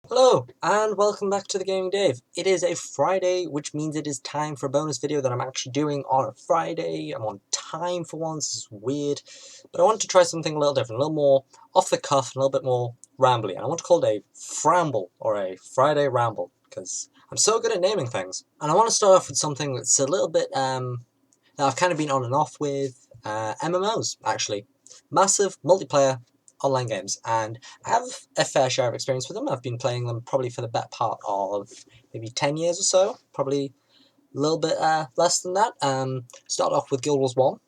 Hello, and welcome back to the Gaming Dave. It is a Friday, which means it is time for a bonus video that I'm actually doing on a Friday. I'm on time for once, it's weird, but I want to try something a little different, a little more off the cuff, and a little bit more rambly, and I want to call it a Framble, or a Friday Ramble, because I'm so good at naming things. And I want to start off with something that's a little bit, that I've kind of been on and off with, MMOs, actually. Massive multiplayer online games, and I have a fair share of experience with them. I've been playing them probably for the better part of maybe 10 years or so, probably a little bit less than that. Started off with Guild Wars 1,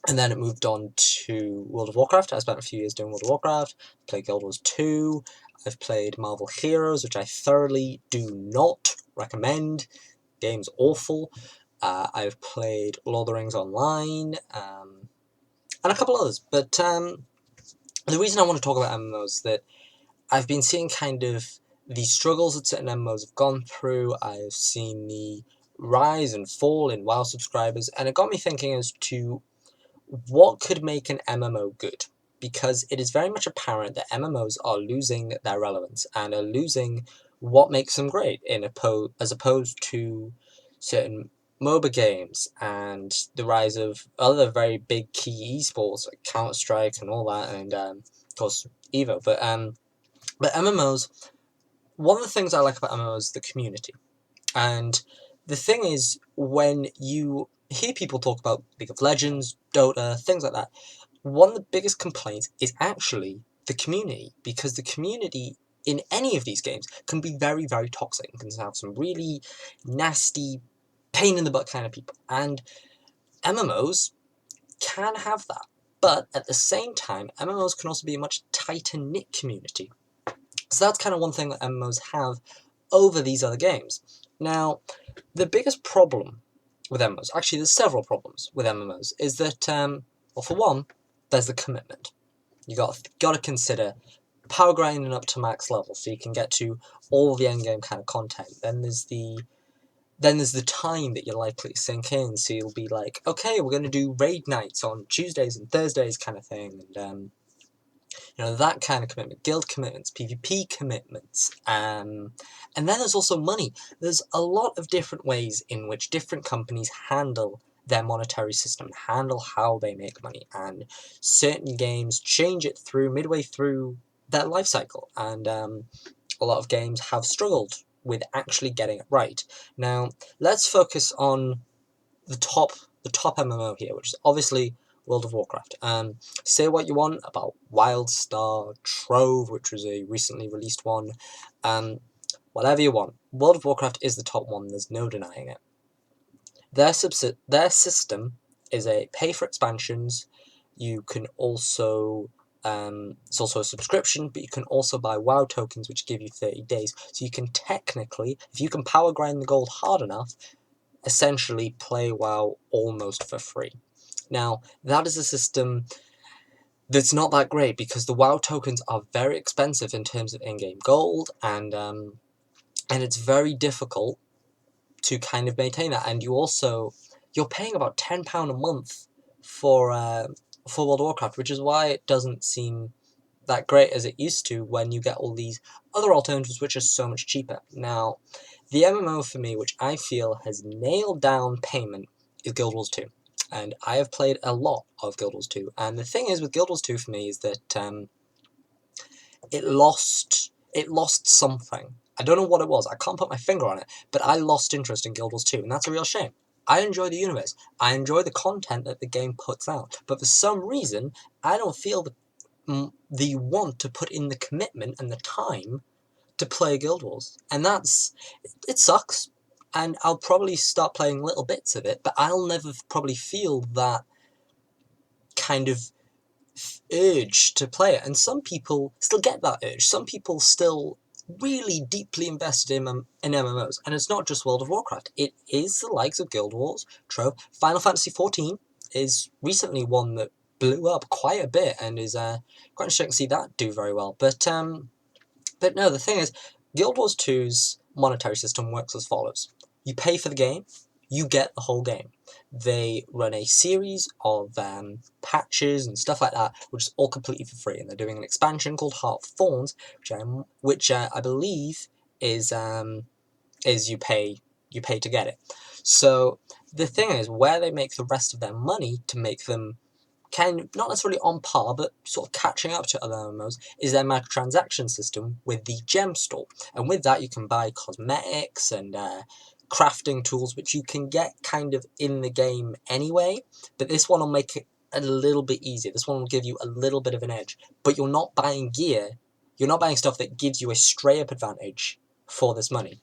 and then it moved on to World of Warcraft. I spent a few years doing World of Warcraft, played Guild Wars 2, I've played Marvel Heroes, which I thoroughly do not recommend. Game's awful. I've played Lord of the Rings Online, and a couple others, but the reason I want to talk about MMOs is that I've been seeing kind of the struggles that certain MMOs have gone through. I've seen the rise and fall in WoW subscribers, and it got me thinking as to what could make an MMO good. Because it is very much apparent that MMOs are losing their relevance and are losing what makes them great as opposed to certain MOBA games and the rise of other very big key esports like Counter-Strike and all that, and of course Evo. But MMOs, one of the things I like about MMOs is the community. And the thing is, when you hear people talk about League of Legends, Dota, things like that, one of the biggest complaints is actually the community, because the community in any of these games can be very, very toxic and can have some really nasty, pain in the butt kind of people. And MMOs can have that. But at the same time, MMOs can also be a much tighter knit community. So that's kind of one thing that MMOs have over these other games. Now, the biggest problem with MMOs, actually there's several problems with MMOs, is that, well, for one, there's the commitment. You got to consider power grinding up to max level so you can get to all the endgame kind of content. Then there's the time that you're likely to sink in, so you'll be like, okay, we're going to do raid nights on Tuesdays and Thursdays kind of thing, and that kind of commitment, guild commitments, PvP commitments, and then there's also money. There's a lot of different ways in which different companies handle their monetary system, handle how they make money, and certain games change it through midway through their life cycle, and a lot of games have struggled with actually getting it right. Now, let's focus on the top MMO here, which is obviously World of Warcraft. Say what you want about Wildstar, Trove, which was a recently released one, whatever you want. World of Warcraft is the top one, there's no denying it. Their system is a pay for expansions. You can also, it's also a subscription, but you can also buy WoW tokens, which give you 30 days. So you can technically, if you can power grind the gold hard enough, essentially play WoW almost for free. Now, that is a system that's not that great because the WoW tokens are very expensive in terms of in-game gold, and it's very difficult to kind of maintain that. And you're paying about £10 a month for World of Warcraft, which is why it doesn't seem that great as it used to when you get all these other alternatives which are so much cheaper. Now, the MMO for me, which I feel has nailed down payment, is Guild Wars 2. And I have played a lot of Guild Wars 2. And the thing is with Guild Wars 2 for me is that it lost something. I don't know what it was. I can't put my finger on it. But I lost interest in Guild Wars 2, and that's a real shame. I enjoy the universe. I enjoy the content that the game puts out. But for some reason, I don't feel the want to put in the commitment and the time to play Guild Wars. And it sucks. And I'll probably start playing little bits of it, but I'll never probably feel that kind of urge to play it. And some people still get that urge. Some people still really deeply invested in MMOs. And it's not just World of Warcraft. It is the likes of Guild Wars, Trove. Final Fantasy XIV is recently one that blew up quite a bit and is quite interesting to see that do very well. But no, the thing is, Guild Wars 2's monetary system works as follows. You pay for the game, you get the whole game. They run a series of patches and stuff like that, which is all completely for free. And they're doing an expansion called Heart of Thorns, which I believe is you pay to get it. So the thing is, where they make the rest of their money to make them kind of not necessarily on par, but sort of catching up to other MMOs, is their microtransaction system with the gem store. And with that, you can buy cosmetics and crafting tools, which you can get kind of in the game anyway. But this one will make it a little bit easier. This one will give you a little bit of an edge. But you're not buying gear. You're not buying stuff that gives you a straight-up advantage for this money.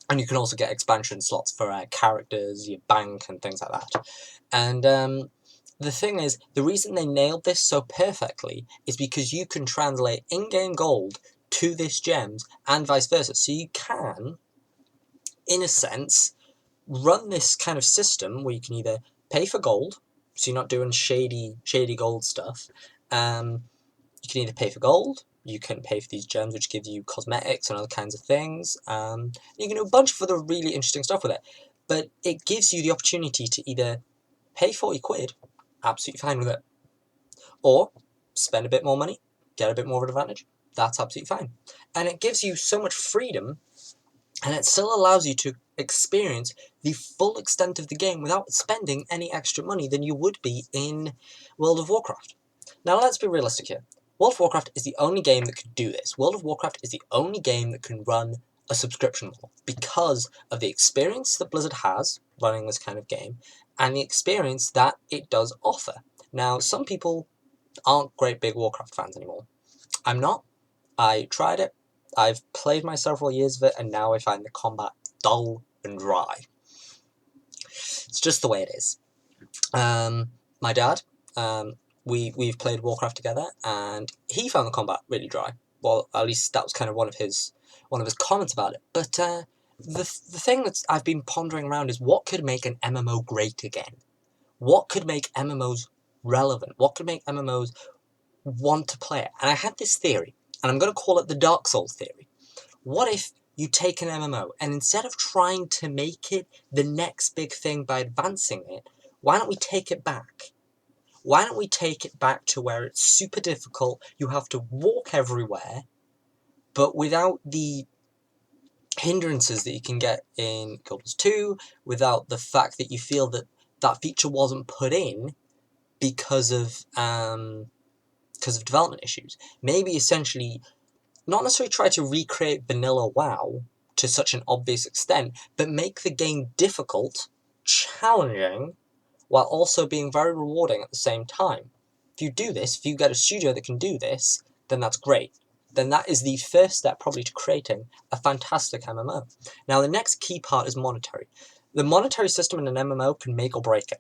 And you can also get expansion slots for characters, your bank, and things like that. And the thing is, the reason they nailed this so perfectly is because you can translate in-game gold to this gems and vice versa. So you can, in a sense, run this kind of system where you can either pay for gold, so you're not doing shady gold stuff. You can either pay for gold, you can pay for these gems which give you cosmetics and other kinds of things. You can do a bunch of other really interesting stuff with it. But it gives you the opportunity to either pay 40 quid, absolutely fine with it, or spend a bit more money, get a bit more of an advantage, that's absolutely fine. And it gives you so much freedom, and it still allows you to experience the full extent of the game without spending any extra money than you would be in World of Warcraft. Now let's be realistic here. World of Warcraft is the only game that could do this. World of Warcraft is the only game that can run a subscription model because of the experience that Blizzard has running this kind of game and the experience that it does offer. Now, some people aren't great big Warcraft fans anymore. I'm not. I tried it. I've played my several years of it, and now I find the combat dull and dry. It's just the way it is. My dad, we've played Warcraft together, and he found the combat really dry. Well, at least that was kind of one of his comments about it. But the thing that I've been pondering around is what could make an MMO great again? What could make MMOs relevant? What could make MMOs want to play it? And I had this theory, and I'm going to call it the Dark Souls theory. What if you take an MMO, and instead of trying to make it the next big thing by advancing it, why don't we take it back? Why don't we take it back to where it's super difficult, you have to walk everywhere, but without the hindrances that you can get in Guild Wars 2, without the fact that you feel that that feature wasn't put in because of development issues. Maybe essentially not necessarily try to recreate vanilla WoW to such an obvious extent, but make the game difficult, challenging, while also being very rewarding at the same time. If you do this, if you get a studio that can do this, then that's great. Then that is the first step probably to creating a fantastic MMO. Now the next key part is monetary. The monetary system in an MMO can make or break it.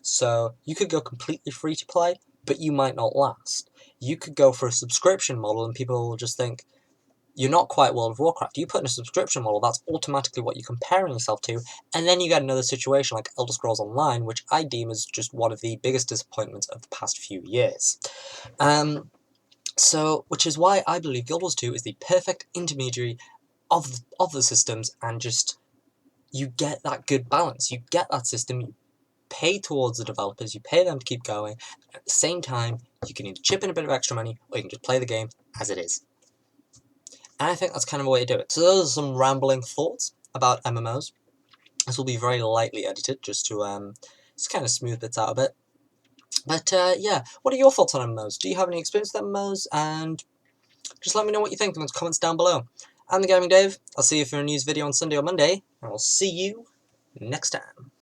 So you could go completely free to play, but you might not last. You could go for a subscription model and people will just think, you're not quite World of Warcraft. You put in a subscription model, that's automatically what you're comparing yourself to, and then you get another situation like Elder Scrolls Online, which I deem as just one of the biggest disappointments of the past few years. Which is why I believe Guild Wars 2 is the perfect intermediary of the systems, and just, you get that good balance. You get that system, you pay towards the developers, you pay them to keep going, and at the same time, you can either chip in a bit of extra money, or you can just play the game as it is. And I think that's kind of a way to do it. So those are some rambling thoughts about MMOs. This will be very lightly edited, just to just kind of smooth bits out a bit. But yeah, what are your thoughts on MMOs? Do you have any experience with MMOs? And just let me know what you think in the comments down below. I'm the Gaming Dave. I'll see you for a news video on Sunday or Monday, and I'll see you next time.